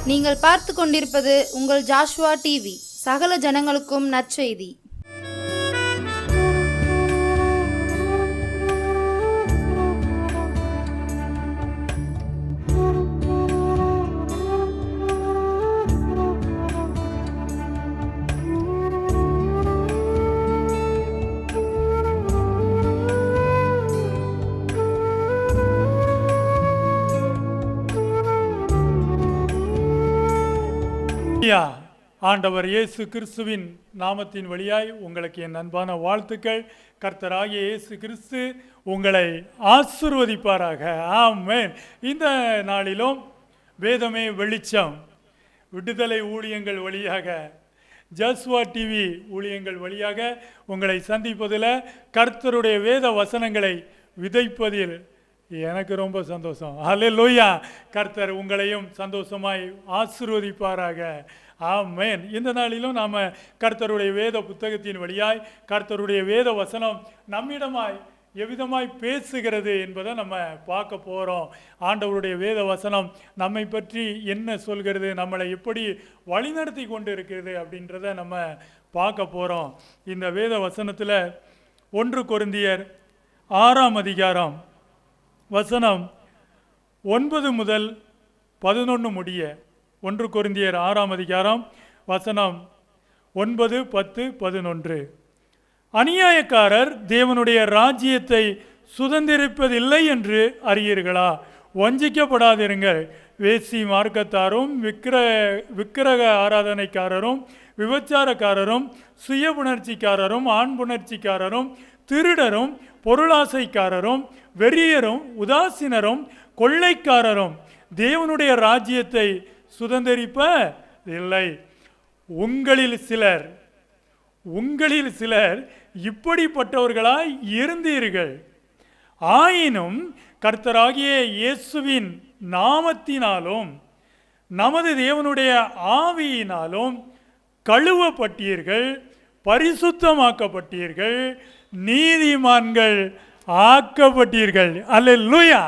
நீங்கள் பார்த்து கொண்டிருப்பது உங்கள் ஜாஷ்வா டிவி. சகல ஜனங்களுக்கும் நற்செய்தி. ஆண்டவர் இயேசு கிறிஸ்துவின் நாமத்தின் வழியாய் உங்களுக்கு என் அன்பான வாழ்த்துக்கள். கர்த்தராகிய இயேசு கிறிஸ்து உங்களை ஆசீர்வதிப்பாராக. ஆமென். இந்த நாளிலும் வேதமே வெளிச்சம் விடுதலை ஊழியங்கள் வழியாக, ஜாஷ்வா டிவி ஊழியங்கள் வழியாக உங்களை சந்திப்பதில், கர்த்தருடைய வேத வசனங்களை விதைப்பதில் எனக்கு ரொம்ப சந்தோஷம். அல்லேலூயா. கர்த்தர் உங்களையும் சந்தோஷமாய் ஆசீர்வதிப்பாராக. ஆமென். இந்த நாளிலும் நாம் கர்த்தருடைய வேத புத்தகத்தின் வழியாய் கர்த்தருடைய வேத வசனம் நம்மிடமாய் எவ்விதமாய் பேசுகிறது என்பதை நம்ம பார்க்க போகிறோம். ஆண்டவருடைய வேத வசனம் நம்மை பற்றி என்ன சொல்கிறது, நம்மளை எப்படி வழிநடத்தி கொண்டு இருக்கிறது அப்படின்றத நம்ம பார்க்க போகிறோம். இந்த வேத வசனத்தில் 1 கொரிந்தியர் 6ஆம் அதிகாரம் வசனம் 9 முதல் 11 முடிய, 1 கொரிந்தியர் 6ஆம் அதிகாரம் வசனம் 9, 10, 11. அநியாயக்காரர் தேவனுடைய ராஜ்யத்தை சுதந்திரிப்பதில்லை என்று அறியீர்களா? வஞ்சிக்கப்படாதிருங்கள். வேசி மார்க்கத்தாரும் விக்கிரக ஆராதனைக்காரரும் விபச்சாரக்காரரும் சுய புணர்ச்சிக்காரரும் ஆண் புணர்ச்சிக்காரரும் திருடரும் பொருளாசைக்காரரும் வெறியரும் உதாசீனரும் கொள்ளைக்காரரும் தேவனுடைய ராஜ்யத்தை சுதந்திரிப்பதில்லை. உங்களில் சிலர் இப்படிப்பட்டவர்களாய் இருந்தீர்கள். ஆயினும் கர்த்தராகிய இயேசுவின் நாமத்தினாலும் நமது தேவனுடைய ஆவியினாலும் கழுவப்பட்டீர்கள், பரிசுத்தமாக்கப்பட்டீர்கள், நீதிமான்கள் ஆக்கப்பட்டீர்கள். அல்லேலூயா.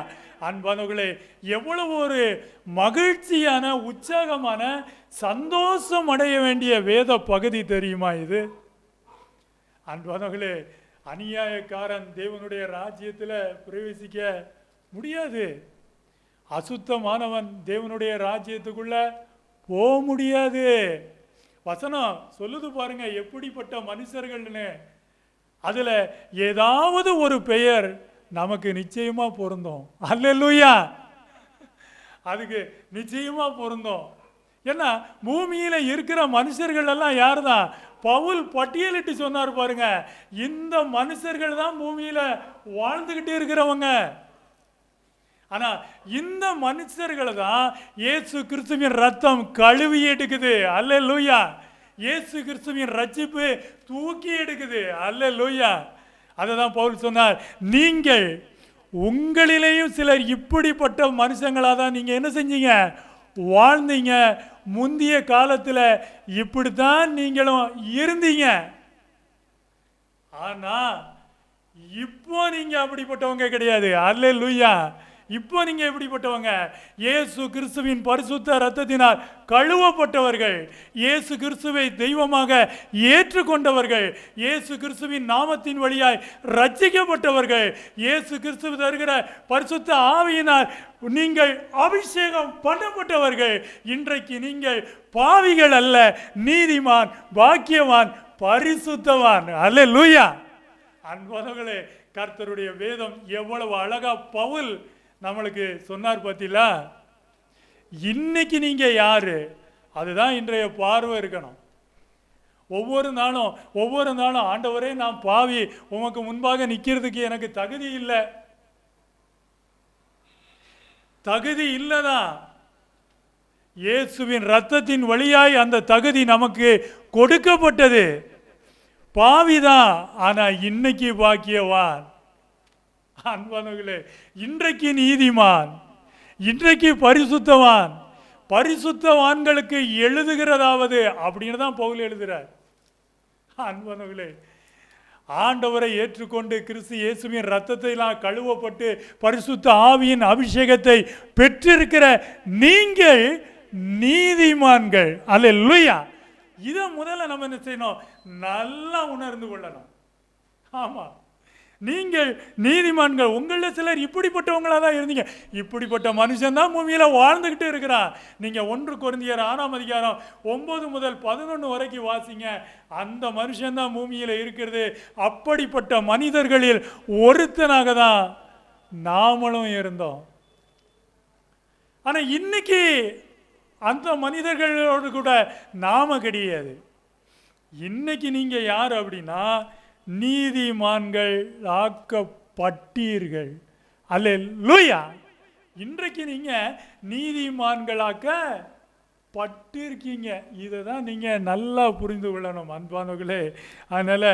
அன்பானவர்களே, எவ்வளவு ஒரு மகிழ்ச்சியான, உற்சாகமான, சந்தோஷம் அடைய வேண்டிய வேத பகுதி தெரியுமா இது? அன்பானவர்களே, அநியாயக்காரன் தேவனுடைய ராஜ்யத்தில் பிரவேசிக்க முடியாது. அசுத்தமானவன் தேவனுடைய ராஜ்யத்துக்குள்ள போக முடியாது. வசனம் சொல்லுது பாருங்க, எப்படிப்பட்ட மனுஷர்கள்னு. அதில் ஏதாவது ஒரு பெயர் நமக்கு நிச்சயமா பொருந்தும். அல்லேலூயா. அதுக்கு நிச்சயமா பொருந்தும். ஏன்னா பூமியில இருக்கிற மனுஷர்கள் எல்லாம் யார் தான்? பவுல் பட்டியலிட்டு சொன்னார் பாருங்க, இந்த மனுஷர்கள் தான் பூமியில வாழ்ந்துகிட்டு இருக்கிறவங்க. ஆனா இந்த மனுஷர்களை தான் இயேசு கிறிஸ்துவின் ரத்தம் கழுவி எடுக்குது. அல்லேலூயா. இயேசு கிறிஸ்துவின் ரட்சிப்பு தூக்கி எடுக்குது. அல்லேலூயா. அதை தான் பவுல் சொன்னார், நீங்கள் உங்களிலேயும் சிலர் இப்படிப்பட்ட மனுஷங்களாக தான் நீங்கள் என்ன செஞ்சீங்க? வாழ்ந்தீங்க. முந்தைய காலத்தில் இப்படித்தான் நீங்களும் இருந்தீங்க. ஆனா இப்போ நீங்க அப்படிப்பட்டவங்க கிடையாது. அல்லேலூயா. இப்போ நீங்க எப்படிப்பட்டவங்க? இயேசு கிறிஸ்துவின் பரிசுத்த இரத்தத்தினால் கழுவப்பட்டவர்கள், இயேசு கிறிஸ்துவை தெய்வமாக ஏற்றுக்கொண்டவர்கள், இயேசு கிறிஸ்துவின் நாமத்தின் வழியாய் ரட்சிக்கப்பட்டவர்கள், இயேசு கிறிஸ்து தருகிற பரிசுத்த ஆவியினால் நீங்கள் அபிஷேகம் பண்ணப்பட்டவர்கள். இன்றைக்கு நீங்கள் பாவிகள் அல்ல, நீதிமான், பாக்கியவான், பரிசுத்தவான். அல்லேலூயா. அன்பானவர்களே, கர்த்தருடைய வேதம் எவ்வளவு அழகா பவுல் நம்மளுக்கு சொன்னார் பார்த்தீங்களா? இன்னைக்கு நீங்க யாரு? அதுதான் இன்றைய பார்வை இருக்கணும். ஒவ்வொரு நாளும் ஆண்டவரே, நான் பாவி, உமக்கு முன்பாக நிற்கிறதுக்கு எனக்கு தகுதி இல்லைதான். இயேசுவின் இரத்தத்தின் வழியாய் அந்த தகுதி நமக்கு கொடுக்கப்பட்டது. பாவிதான், ஆனா இன்னைக்கு பாக்கியவான். அன்பானவர்களே, இன்றைக்கு நீதிமான், இன்றைக்கு பரிசுத்தவான். பரிசுத்தவான்களுக்கு எழுதுகிறதாவது அப்படின்னு தான் பவுல் எழுதுகிறார். அன்பானவர்களே, ஆண்டவரை ஏற்றுக்கொண்டு கிறிஸ்து இயேசுவின் இரத்தத்தினால் கழுவப்பட்டு பரிசுத்த ஆவியின் அபிஷேகத்தை பெற்றிருக்கிற நீங்கள் நீதிமான்கள். அல்லேலூயா. இதை முதல்ல நம்ம என்ன செய்யணும்? நல்லா உணர்ந்து கொள்ளணும். ஆமா, நீங்கள் நீதிமான்கள். உங்களில் சிலர் இப்படிப்பட்டவங்களா தான் இருந்தீங்க. இப்படிப்பட்ட மனுஷன் தான் பூமியில வாழ்ந்துகிட்டு இருக்கிறான். நீங்க 1 கொரிந்தியர் 6ஆம் அதிகாரம் 9 முதல் 11 வரைக்கும் வாசிங்க. அந்த மனுஷன் தான் பூமியில இருக்கிறது. அப்படிப்பட்ட மனிதர்களில் ஒருத்தனாக தான் நாமளும் இருந்தோம். ஆனா இன்னைக்கு அந்த மனிதர்களோடு கூட நாம கிடையாது. இன்னைக்கு நீங்க யார் அப்படின்னா நீதிமான்கள் ஆக்கப்பட்டீர்கள். அல்லேலூயா. இன்றைக்கு நீங்க நீதிமான்களாக்க பட்டிருக்கீங்க. இதை தான் நீங்க நல்லா புரிந்து கொள்ளணும் அன்பானவர்களே. அதனால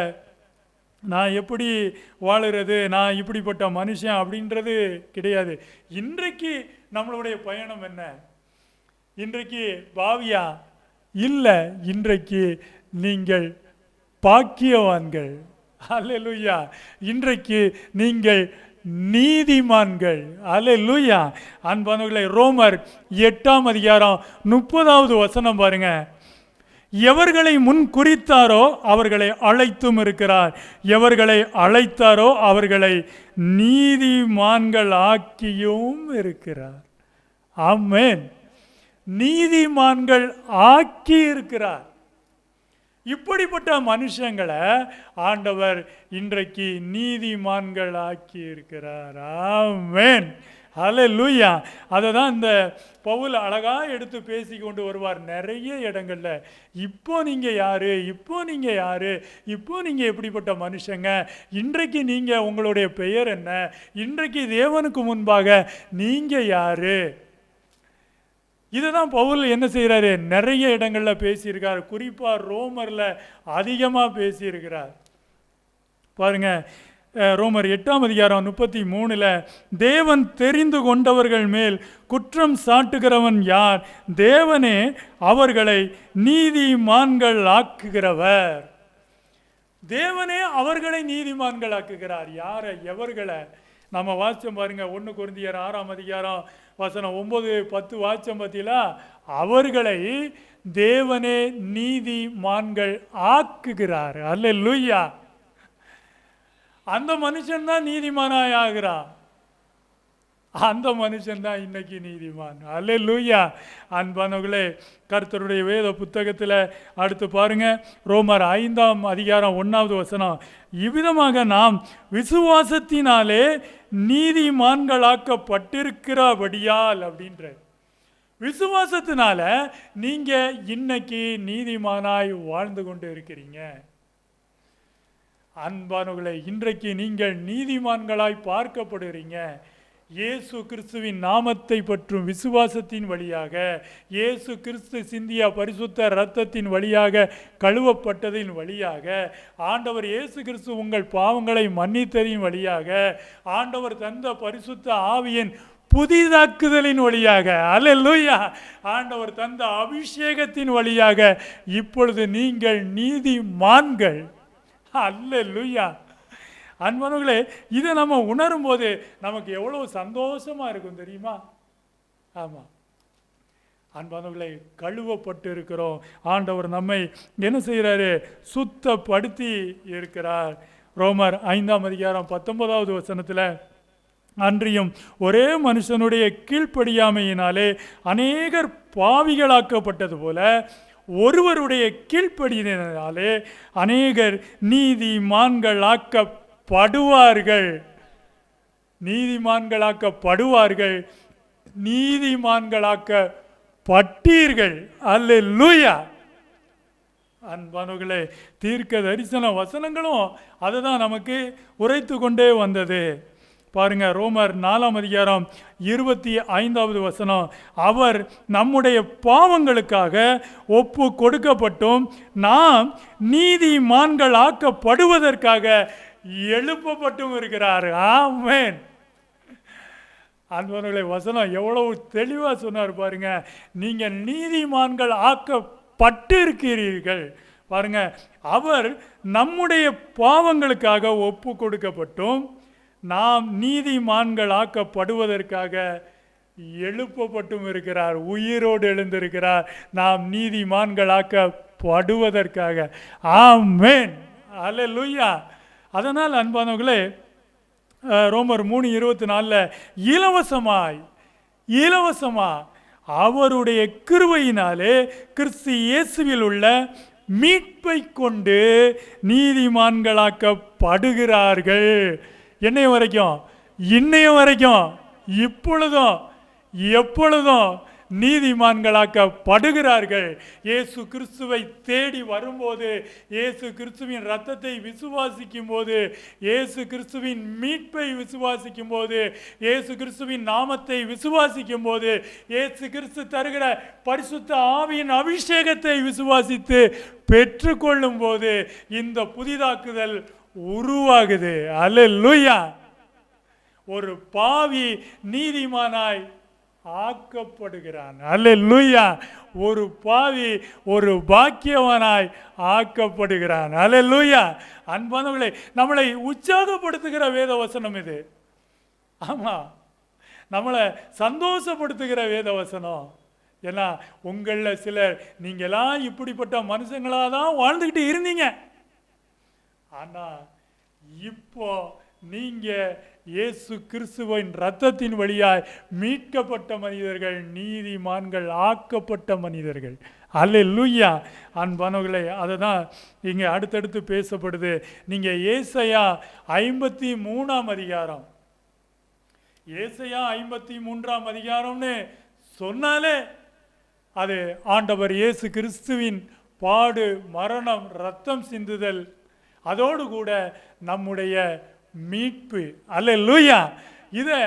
நான் எப்படி வாழுறது, நான் இப்படிப்பட்ட மனுஷன் அப்படின்றது கிடையாது. இன்றைக்கு நம்மளுடைய பயணம் என்ன? இன்றைக்கு பாவியா இல்லை, இன்றைக்கு நீங்கள் பாக்கியவான்கள். அல்லேலூயா. இன்றைக்கு நீங்கள் நீதிமான்கள். அல்லேலூயா. அன்பானவர்களே, ரோமர் 8ஆம் அதிகாரம் 30வது வசனம் பாருங்க. எவர்களை முன் குறித்தாரோ அவர்களை அழைத்தும் இருக்கிறார், எவர்களை அழைத்தாரோ அவர்களை நீதிமான்கள் ஆக்கியும் இருக்கிறார். ஆமென். நீதிமான்கள் ஆக்கி இருக்கிறார். இப்படிப்பட்ட மனுஷங்களை ஆண்டவர் இன்றைக்கு நீதிமான்கள் ஆக்கி இருக்கிறார். ஆமென். அல்லேலூயா. அதை தான் இந்த பவுல் அழகா எடுத்து பேசி கொண்டு வருவார் நிறைய இடங்கள்ல. இப்போ நீங்க யாரு, இப்போ நீங்க யாரு, இப்போ நீங்க எப்படிப்பட்ட மனுஷங்க, இன்றைக்கு நீங்க உங்களுடைய பெயர் என்ன, இன்றைக்கு தேவனுக்கு முன்பாக நீங்க யாரு, இதுதான் பவுல் என்ன செய்கிறாரு, நிறைய இடங்களில் பேசியிருக்கார். குறிப்பாக ரோமரில் அதிகமாக பேசியிருக்கிறார். பாருங்க, ரோமர் 8ஆம் அதிகாரம் 33 தேவன் தெரிந்து கொண்டவர்கள் மேல் குற்றம் சாட்டுகிறவன் யார்? தேவனே அவர்களை நீதிமான்கள் ஆக்குகிறவர். தேவனே அவர்களை நீதிமான்கள் ஆக்குகிறார். யாரை? எவர்களை? நம்ம வாச்சம் பாருங்க, 1 கொரிந்தியர் 6ஆம் அதிகாரம் வசனம் 9, 10 வாச்சம் பத்திலா, அவர்களை தேவனே நீதிமான்கள் ஆக்குகிறார். அல்லேலூயா. அந்த மனுஷன் தான் நீதிமானாய் ஆகிறான். அந்த மனுஷன் தான் இன்னைக்கு நீதிமான். அல்லேலூயா. அன்பானவர்களே, கர்த்தருடைய வேத புத்தகத்தில் அடுத்து பாருங்க, ரோமர் 5ஆம் அதிகாரம் 1வது வசனம். இவ்விதமாக நாம் விசுவாசத்தினாலே நீதிமான்களாக்கப்பட்டிருக்கிறபடியால் அப்படின்ற விசுவாசத்தினால நீங்க இன்னைக்கு நீதிமானாய் வாழ்ந்து கொண்டு இருக்கிறீங்க. அன்பானவர்களே, இன்றைக்கு நீங்கள் நீதிமான்களாய் பார்க்கப்படுறீங்க. இயேசு கிறிஸ்துவின் நாமத்தை பற்றும் விசுவாசத்தின் வழியாக, இயேசு கிறிஸ்து சிந்திய பரிசுத்த இரத்தத்தின் வழியாக, கழுவப்பட்டதின் வழியாக, ஆண்டவர் இயேசு கிறிஸ்து உங்கள் பாவங்களை மன்னித்ததின் வழியாக, ஆண்டவர் தந்த பரிசுத்த ஆவியின் புதிதாக்குதலின் வழியாக, அல்லேலூயா, ஆண்டவர் தந்த அபிஷேகத்தின் வழியாக இப்பொழுது நீங்கள் நீதிமான்கள். அல்லேலூயா. அன்பானவர்களே, இதை நம்ம உணரும் போது நமக்கு எவ்வளவு சந்தோஷமா இருக்கும் தெரியுமா? ஆமா அன்பானவர்களே, கழுவப்பட்டு இருக்கிறோம். ஆண்டவர் நம்மை என்ன செய்கிறாரு? சுத்தப்படுத்தி இருக்கிறார். ரோமர் 5ஆம் அதிகாரம் 19வது வசனத்தில், அன்றியும் ஒரே மனுஷனுடைய கீழ்ப்படியாமையினாலே அநேகர் பாவிகளாக்கப்பட்டது போல ஒருவருடைய கீழ்ப்படியினாலே அநேகர் நீதிமான்களாக்கப்படுவார்கள். நீதிமான்களாக்கப்படுவார்கள், நீதிமான்களாக்கப்பட்டீர்கள். அல்லேலூயா. அன்பானவர்களே, தீர்க்க தரிசன வசனங்களும் அதுதான் நமக்கு உரைத்து கொண்டே வந்தது. பாருங்க, ரோமர் 4ஆம் அதிகாரம் 25வது வசனம். அவர் நம்முடைய பாவங்களுக்காக ஒப்பு கொடுக்கப்பட்டும் நாம் நீதிமான்கள் ஆக்கப்படுவதற்காக எழுப்பப்பட்டும் இருக்கிறார். ஆமென். அன்பர்களே, வசனம் எவ்வளவு தெளிவாக சொன்னார் பாருங்க. நீங்கள் நீதிமான்கள் ஆக்கப்பட்டு இருக்கிறீர்கள். பாருங்க, அவர் நம்முடைய பாவங்களுக்காக ஒப்பு கொடுக்கப்பட்டும் நாம் நீதிமான்கள் ஆக்கப்படுவதற்காக எழுப்பப்பட்டும் இருக்கிறார், உயிரோடு எழுந்திருக்கிறார், நாம் நீதிமான்களாக்கப்படுவதற்காக. ஆமென், அல்லேலூயா. அதனால் அன்பானவர்களே, ரோமர் 3:24 இலவசமா அவருடைய கிருபையினாலே கிறிஸ்து இயேசுவில் உள்ள மீட்பை கொண்டு நீதிமான்களாக்கப்படுகிறார்கள். என்னைய வரைக்கும், இன்னைய வரைக்கும், இப்பொழுதும் எப்பொழுதும் நீதிமான்களாக்கப்படுகிறார்கள். இயேசு கிறிஸ்துவை தேடி வரும்போது, இயேசு கிறிஸ்துவின் இரத்தத்தை விசுவாசிக்கும் போது, இயேசு கிறிஸ்துவின் மீட்பை விசுவாசிக்கும் போது, இயேசு கிறிஸ்துவின் நாமத்தை விசுவாசிக்கும் போது, இயேசு கிறிஸ்து தருகிற பரிசுத்த ஆவியின் அபிஷேகத்தை விசுவாசித்து பெற்றுக்கொள்ளும் போது இந்த புதிதாக்குதல் உருவாகுது. அல்லேலூயா. ஒரு பாவி நீதிமானாய் ஆக்கப்படுகிறான். அல்லேலூயா. ஒரு பாவி ஒரு பாக்கியவானாய் ஆக்கப்படுகிறான். அல்லேலூயா. அன்பானவர்களே, நம்மளை உற்சாகப்படுத்துகிற வேத வசனம் இது. ஆமா, நம்மளை சந்தோஷப்படுத்துகிற வேத வசனம். ஏன்னா உங்களில் சிலர் நீங்களாம் இப்படிப்பட்ட மனுஷங்களாக தான் வாழ்ந்துக்கிட்டு இருந்தீங்க. ஆனால் இப்போ நீங்கள் இயேசு கிறிஸ்துவின் இரத்தத்தின் வழியாய் மீட்கப்பட்ட மனிதர்கள், நீதிமான்கள் ஆக்கப்பட்ட மனிதர்கள். அல்லேலூயா. அன்பானவர்களே, அதை தான் இங்கே அடுத்தடுத்து பேசப்படுது. நீங்கள் ஏசாயா 53ஆம் அதிகாரம், ஏசாயா 53ஆம் அதிகாரம்னு சொன்னாலே அது ஆண்டவர் இயேசு கிறிஸ்துவின் பாடு, மரணம், இரத்தம் சிந்துதல், அதோடு கூட நம்முடைய மீட்பு. அல்லேலூயா. இதை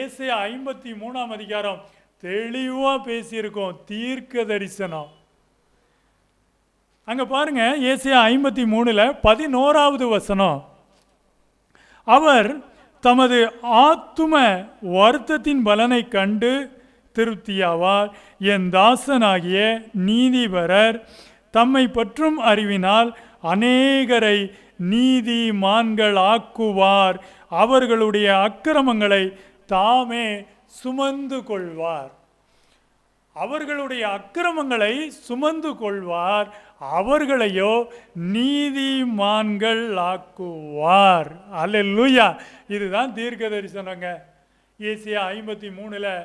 ஏசாயா 53ஆம் அதிகாரம் தெளிவாக பேசியிருக்கோம். தீர்க்க தரிசனம். அங்கே பாருங்க, ஏசாயா 53 11வது வசனம். அவர் தமது ஆத்தும வருத்தத்தின் பலனை கண்டு திருப்தியாவார். என் தாசனாகிய நீதிபரர் தம்மை பற்றும் அறிவினால் அநேகரை நீதிமான்கள் ஆக்குவார். அவர்களுடைய அக்கிரமங்களை தாமே சுமந்து கொள்வார். அவர்களுடைய அக்கிரமங்களை சுமந்து கொள்வார், அவர்களையோ நீதிமான்கள் ஆக்குவார். அல்லேலூயா. இதுதான் தீர்க்க தரிசனங்க. ஏசாயா 53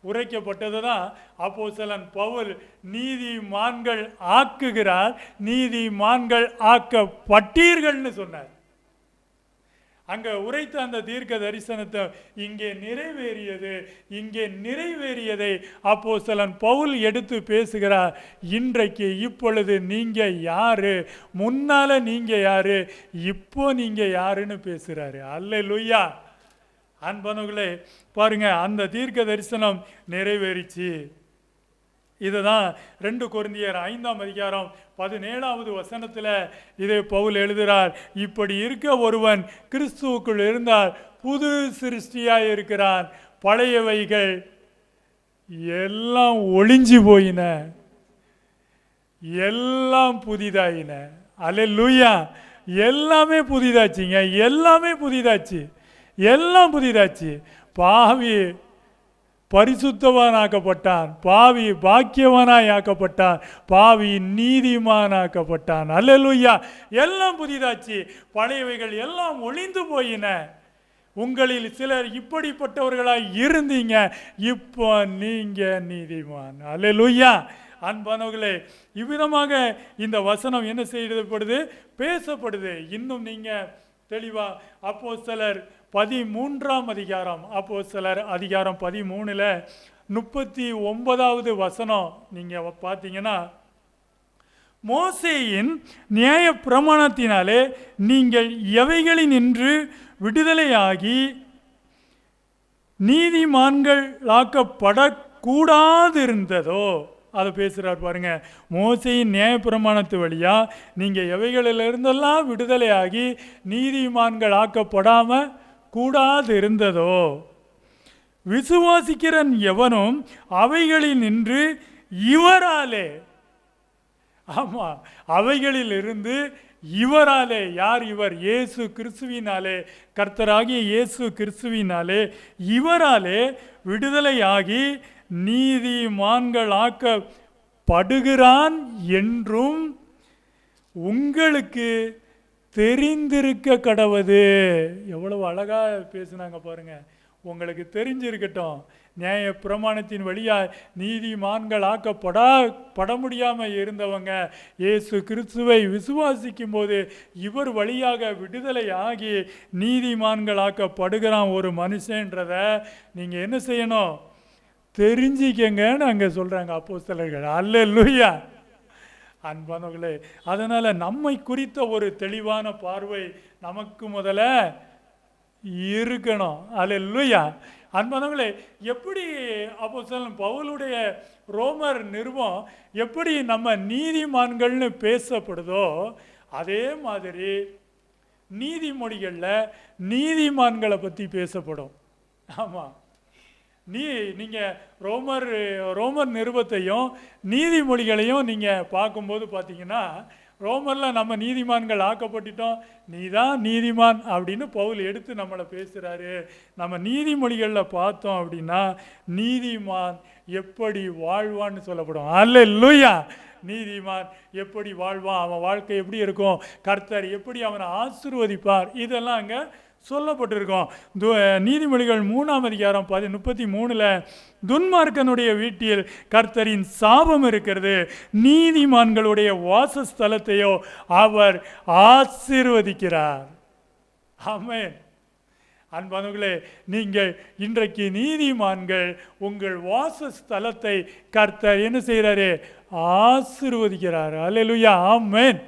உரைக்கப்பட்டது தான் அப்போஸ்தலன் பவுல் நீதிமான்கள் ஆக்குகிறார், நீதிமான்கள் ஆக்கப்பட்டீர்கள்னு சொன்னார். அங்க உரைத்த அந்த தீர்க்க தரிசனத்தை இங்கே நிறைவேறியதை அப்போஸ்தலன் பவுல் எடுத்து பேசுகிறார். இன்றைக்கு இப்பொழுது நீங்க யாரு, முன்னால நீங்க யாரு, இப்போ நீங்க யாருன்னு பேசுறாரு. அல்லேலூயா. அன்பனவர்களே, பாருங்க, அந்த தீர்க்க தரிசனம் நிறைவேறிச்சு. இதுதான் 2 கொரிந்தியர் 5ஆம் அதிகாரம் 17வது வசனத்தில் இதை பவுல் எழுதுகிறார். இப்படி இருக்க ஒருவன் கிறிஸ்துவுக்குள் இருந்தால் புது சிருஷ்டியாய் இருக்கிறான், பழையவைகள் எல்லாம் ஒளிஞ்சு போயின, எல்லாம் புதிதாயின. அல்லேலூயா. எல்லாமே புதிதாச்சுங்க, எல்லாமே புதிதாச்சு, எல்லாம் புதிதாச்சு. பாவி பரிசுத்தவானாக்கப்பட்டான், பாவி பாக்கியவானாய் ஆக்கப்பட்டான், பாவி நீதிமானாக்கப்பட்டான். அல்லேலூயா. எல்லாம் புதிதாச்சு, பழையவைகள் எல்லாம் ஒளிந்து போயின. உங்களில் சிலர் இப்படிப்பட்டவர்களாய் இருந்தீங்க, இப்போ நீங்க நீதிமான். அல்லேலூயா. அன்பானவர்களே, இவ்விதமாக இந்த வசனம் என்ன செய்யப்படுது, பேசப்படுது. இன்னும் நீங்க தெளிவா அப்போஸ்தலர் 13ஆம் அதிகாரம், அப்போஸ்தலர் அதிகாரம் 13 39வது வசனம் நீங்க பார்த்தீங்கன்னா, மோசேயின் நியாய பிரமாணத்தினாலே நீங்கள் எவைகளில் நின்று விடுதலையாகி நீதிமான்களாக்கப்படக்கூடாதிருந்ததோ, அதை பேசுகிறார் பாருங்க. மோசேயின் நியாய பிரமாணத்து வழியா நீங்கள் எவைகளிலிருந்தெல்லாம் விடுதலையாகி நீதிமான்கள் ஆக்கப்படாமல் கூடாது இருந்ததோ, விசுவாசிக்கிறன் எவனும் அவைகளில் நின்று இவராலே, ஆமாம், அவைகளில் இருந்து இவராலே, யார் இவர்? இயேசு கிறிஸ்துவினாலே, கர்த்தராகிய இயேசு கிறிஸ்துவினாலே இவராலே விடுதலையாகி நீதிமான்களாக்கப்படுகிறான் என்றும் உங்களுக்கு தெரிந்திருக்க கடவது. எவ்வளவு அழகா பேசுனாங்க பாருங்க. உங்களுக்கு தெரிஞ்சிருக்கட்டும், நியாய பிரமாணத்தின் வழியாக நீதிமான்கள் ஆக்கப்பட முடியாமல் இருந்தவங்க இயேசு கிறிஸ்துவை விசுவாசிக்கும் போது இவர் வழியாக விடுதலை ஆகி நீதிமான்கள் ஆக்கப்படுகிறான் ஒரு மனுஷன்றத நீங்கள் என்ன செய்யணும்? தெரிஞ்சிக்கங்கன்னு அங்கே சொல்கிறாங்க அப்போஸ்தலர்கள். அல்லேலூயா. அன்பானவர்களே, அதனால் நம்மை குறித்த ஒரு தெளிவான பார்வை நமக்கு முதல்ல இருக்கணும். அல்லேலூயா. அன்பானவர்களே, எப்படி அப்போஸ்தலன் பவுலுடைய ரோமர் நிருபம் எப்படி நம்ம நீதிமான்கள்னு பேசப்படுதோ அதே மாதிரி நீதிமொழிகளில் நீதிமான்களை பற்றி பேசப்படும். ஆமாம், நீங்கள் ரோமர் நிருபத்தையும் நீதிமொழிகளையும் நீங்கள் பார்க்கும்போது பார்த்தீங்கன்னா, ரோமரில் நம்ம நீதிமான்கள் ஆக்கப்பட்டுட்டோம், நீ தான் நீதிமான் அப்படின்னு பவுல் எடுத்து நம்மளை பேசுகிறாரு. நம்ம நீதிமொழிகளில் பார்த்தோம் அப்படின்னா நீதிமான் எப்படி வாழ்வான்னு சொல்லப்படும். அல்லேலூயா. நீதிமான் எப்படி வாழ்வான், அவன் வாழ்க்கை எப்படி இருக்கும், கர்த்தர் எப்படி அவனை ஆசீர்வதிப்பார், இதெல்லாம் அங்கே சொல்லப்பட்டிருக்கோம். நீதிமொழிகள் 3ஆம் அதிகாரம் 33 துன்மார்க்கனுடைய வீட்டில் கர்த்தரின் சாபம் இருக்கிறது, நீதிமான்களுடைய வாசஸ்தலத்தையோ அவர் ஆசீர்வதிக்கிறார். ஆமென். அன்பானவர்களே, நீங்கள் இன்றைக்கு நீதிமான்கள், உங்கள் வாசஸ்தலத்தை கர்த்தர் என்ன செய்கிறாரு? ஆசீர்வதிக்கிறார். அல்லேலூயா. ஆமென்.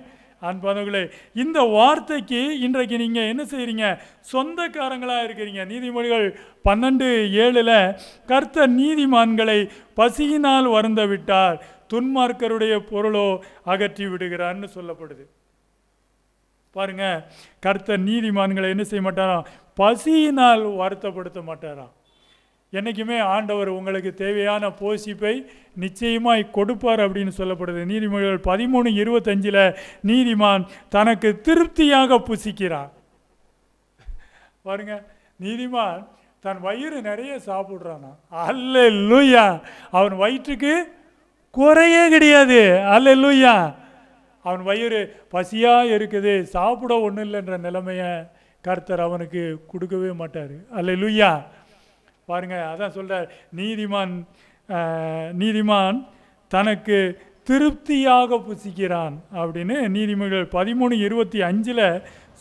அன்பானவர்களே, இந்த வார்த்தைக்கு இன்றைக்கு நீங்கள் என்ன செய்கிறீங்க? சொந்தக்காரங்களாக இருக்கிறீங்க. நீதிமொழிகள் 12:7 கர்த்தர் நீதிமான்களை பசியினால் வருந்த விட்டார், துன்மார்க்கருடைய பொருளோ அகற்றி விடுகிறார்னு சொல்லப்படுது. பாருங்க, கர்த்தர் நீதிமான்களை என்ன செய்ய மாட்டாராம்? பசியினால் வருத்தப்படுத்த மாட்டாராம். என்றைக்குமே ஆண்டவர் உங்களுக்கு தேவையான போஷிப்பை நிச்சயமாய் கொடுப்பார் அப்படின்னு சொல்லப்படுது. நீதிமொழிகள் 13:25 நீதிமான் தனக்கு திருப்தியாக புசிக்கிறான். பாருங்க, நீதிமான் தன் வயிறு நிறைய சாப்பிட்றானா. அல்லேலூயா. அவன் வயிற்றுக்கு குறையே கிடையாது. அல்லேலூயா. அவன் வயிறு பசியாக இருக்குது, சாப்பிட ஒன்றும் இல்லைன்ற நிலைமையை கர்த்தர் அவனுக்கு கொடுக்கவே மாட்டார். அல்லேலூயா. பாருங்க, அதான் சொல்கிறார், நீதிமான் தனக்கு திருப்தியாக புசிக்கிறான் அப்படின்னு நீதிமொழிகள் 13:25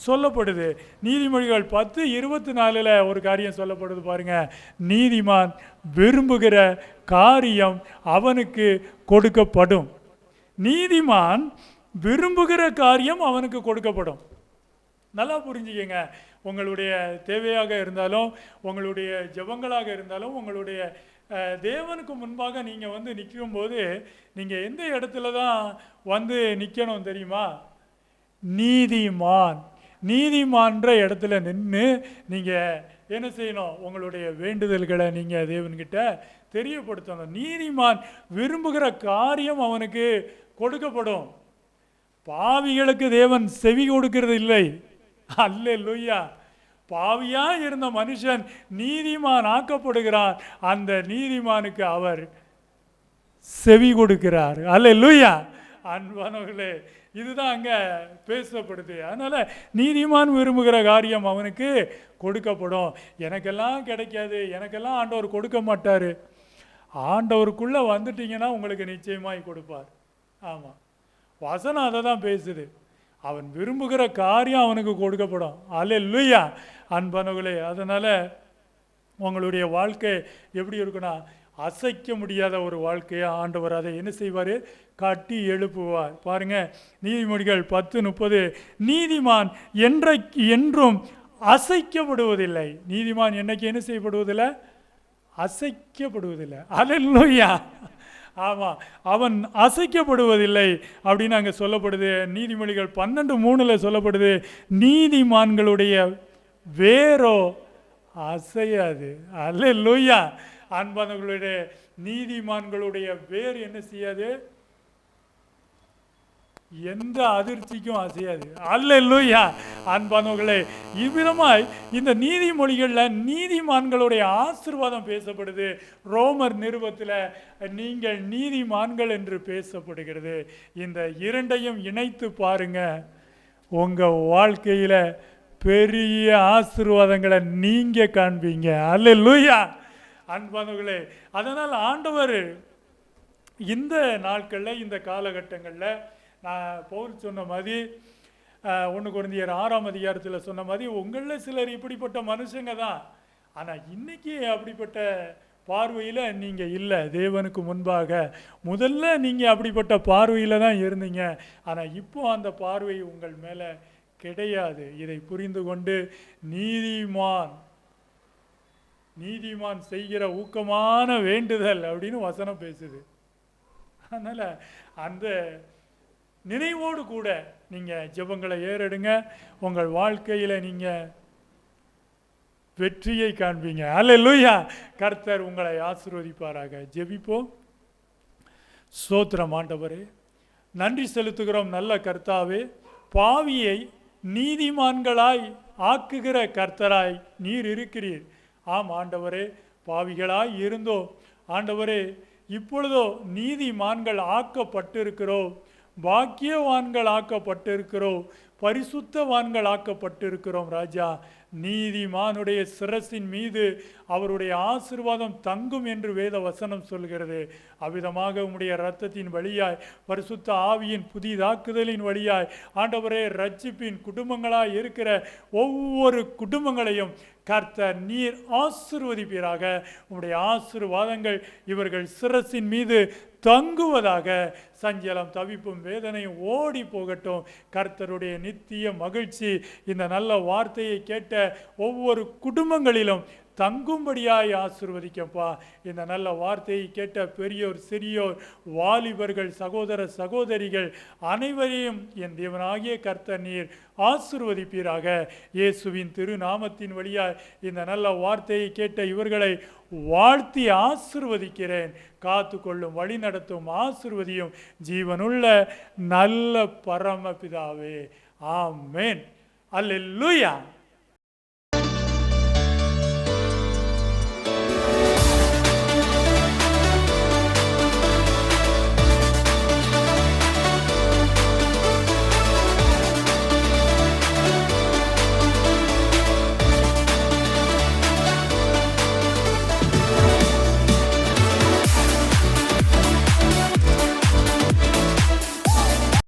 சொல்லப்படுது. நீதிமொழிகள் 10:24 ஒரு காரியம் சொல்லப்படுது பாருங்க, நீதிமான் விரும்புகிற காரியம் அவனுக்கு கொடுக்கப்படும். நீதிமான் விரும்புகிற காரியம் அவனுக்கு கொடுக்கப்படும். நல்லா புரிஞ்சுக்கங்க. உங்களுடைய தேவையாக இருந்தாலும், உங்களுடைய ஜெபங்களாக இருந்தாலும், உங்களுடைய தேவனுக்கு முன்பாக நீங்கள் நிற்கும்போது நீங்கள் எந்த இடத்துல தான் நிற்கணும் தெரியுமா? நீதிமான்ற இடத்துல நின்று நீங்கள் என்ன செய்யணும்? உங்களுடைய வேண்டுதல்களை நீங்கள் தேவன்கிட்ட தெரியப்படுத்தணும். நீதிமான் விரும்புகிற காரியம் அவனுக்கு கொடுக்கப்படும். பாவிகளுக்கு தேவன் செவி கொடுக்கிறது இல்லை. அல்லேலூயா. பாவியா இருந்த மனுஷன் நீதிமான் ஆக்கப்படுகிறான், அந்த நீதிமானுக்கு அவர் செவி கொடுக்கிறார். அல்லேலூயா. அன்பானவர்களே, இதுதான் அங்கே பேசப்படுது. அதனால் நீதிமான் விரும்புகிற காரியம் அவனுக்கு கொடுக்கப்படும். எனக்கெல்லாம் கிடைக்காது, எனக்கெல்லாம் ஆண்டவர் கொடுக்க மாட்டார். ஆண்டவருக்குள்ளே வந்துட்டீங்கன்னா உங்களுக்கு நிச்சயமாய் கொடுப்பார். ஆமாம், வசனம் அதை தான் பேசுது. அவன் விரும்புகிற காரியம் அவனுக்கு கொடுக்கப்படும். அல்லேலூயா. அன்பானவர்களே, அதனால் உங்களுடைய வாழ்க்கை எப்படி இருக்குன்னா, அசைக்க முடியாத ஒரு வாழ்க்கையாக ஆண்டவர் அதை என்ன செய்வார்? கட்டி எழுப்புவார். பாருங்க, நீதிமொழிகள் 10:30 நீதிமான் என்றும் அசைக்கப்படுவதில்லை. நீதிமான் என்னைக்கு என்ன செய்யப்படுவதில்லை? அசைக்கப்படுவதில்லை. அல்லேலூயா. ஆமாம், அவன் அசைக்கப்படுவதில்லை அப்படின்னு அங்கே சொல்லப்படுது. நீதிமொழிகள் 12:3 சொல்லப்படுது, நீதிமான்களுடைய வேரோ அசையாது. அல்லேலூயா. அன்பானவர்களுடைய நீதிமான்களுடைய வேர் என்ன செய்யாது? எந்த அதிர்ச்சிக்கும் அசையாது. அல்லேலூயா. அன்பானவர்களே, இவ்விதமாய் இந்த நீதிமொழிகளில் நீதிமான்களுடைய ஆசீர்வாதம் பேசப்படுது. ரோமர் நிருபத்தில் நீங்கள் நீதிமான்கள் என்று பேசப்படுகிறது. இந்த இரண்டையும் இணைத்து பாருங்க, உங்கள் வாழ்க்கையில் பெரிய ஆசீர்வாதங்களை நீங்கள் காண்பீங்க. அல்லேலூயா. அன்பானவர்களே, அதனால் ஆண்டவர் இந்த நாட்களில், இந்த காலகட்டங்களில், நான் பவுல் சொன்ன மாதிரி 1 கொரிந்தியர் 6ஆம் அதிகாரத்தில் சொன்ன மாதிரி, உங்களில் சிலர் இப்படிப்பட்ட மனுஷங்க தான், ஆனால் இன்னைக்கு அப்படிப்பட்ட பார்வையில் நீங்கள் இல்லை. தேவனுக்கு முன்பாக முதல்ல நீங்கள் அப்படிப்பட்ட பார்வையில் தான் இருந்தீங்க, ஆனால் இப்போ அந்த பார்வை உங்கள் மேலே கிடையாது. இதை புரிந்து கொண்டு நீதிமான் செய்கிற ஊக்கமான வேண்டுதல் அப்படின்னு வசனம் பேசுது. அதனால் அந்த நினைவோடு கூட நீங்கள் ஜெபங்களை ஏறெடுங்க. உங்கள் வாழ்க்கையில் நீங்கள் வெற்றியை காண்பீங்க. அல்லேலூயா. கர்த்தர் உங்களை ஆசீர்வதிப்பாராக. ஜெபிப்போம். ஸ்தோத்திரம் ஆண்டவரே, நன்றி செலுத்துகிறோம் நல்ல கர்த்தாவே. பாவியை நீதிமான்களாய் ஆக்குகிற கர்த்தராய் நீர் இருக்கிறீர். ஆம் ஆண்டவரே, பாவிகளாய் இருந்தோம் ஆண்டவரே, இப்பொழுதோ நீதிமான்கள் ஆக்கப்பட்டிருக்கிறோம், பாக்கியவான்கள் ஆக்கப்பட்டிருக்கிறோம், பரிசுத்தவான்கள் ஆக்கப்பட்டிருக்கிறோம். ராஜா, நீதிமானுடைய சிரசின் மீது அவருடைய ஆசீர்வாதம் தங்கும் என்று வேத வசனம் சொல்கிறது. அவ்விதமாக உம்முடைய இரத்தத்தின் வழியாய், பரிசுத்த ஆவியின் புதிதாக்குதலின் வழியாய் ஆண்டவரே, ரட்சிப்பின் குடும்பங்களாய் இருக்கிற ஒவ்வொரு குடும்பங்களையும் கர்த்தர் நீர் ஆசீர்வதிப்பீராக. உம்முடைய ஆசீர்வாதங்கள் இவர்கள் சிரசின் மீது தங்குவதாக. சஞ்சலம், தவிப்பும் வேதனையும் ஓடி போகட்டும். கர்த்தருடைய நித்திய மகிழ்ச்சி இந்த நல்ல வார்த்தையை கேட்ட ஒவ்வொரு குடும்பங்களிலும் தங்கும்படியாய் ஆசீர்வதிக்கப்பா. இந்த நல்ல வார்த்தையை கேட்ட பெரியோர், சிறியோர், வாலிபர்கள், சகோதர சகோதரிகள் அனைவரையும் என் தேவனாகிய கர்த்தர் நீர் ஆசீர்வதிப்பீராக. இயேசுவின் திருநாமத்தின் வழியாய் இந்த நல்ல வார்த்தையை கேட்ட இவர்களை வாழ்த்தி ஆசீர்வதிக்கிறேன். காத்து கொள்ளும், வழி நடத்தும், ஆசீர்வதியும் ஜீவனுள்ள நல்ல பரமபிதாவே. ஆமென். அல்லேலூயா.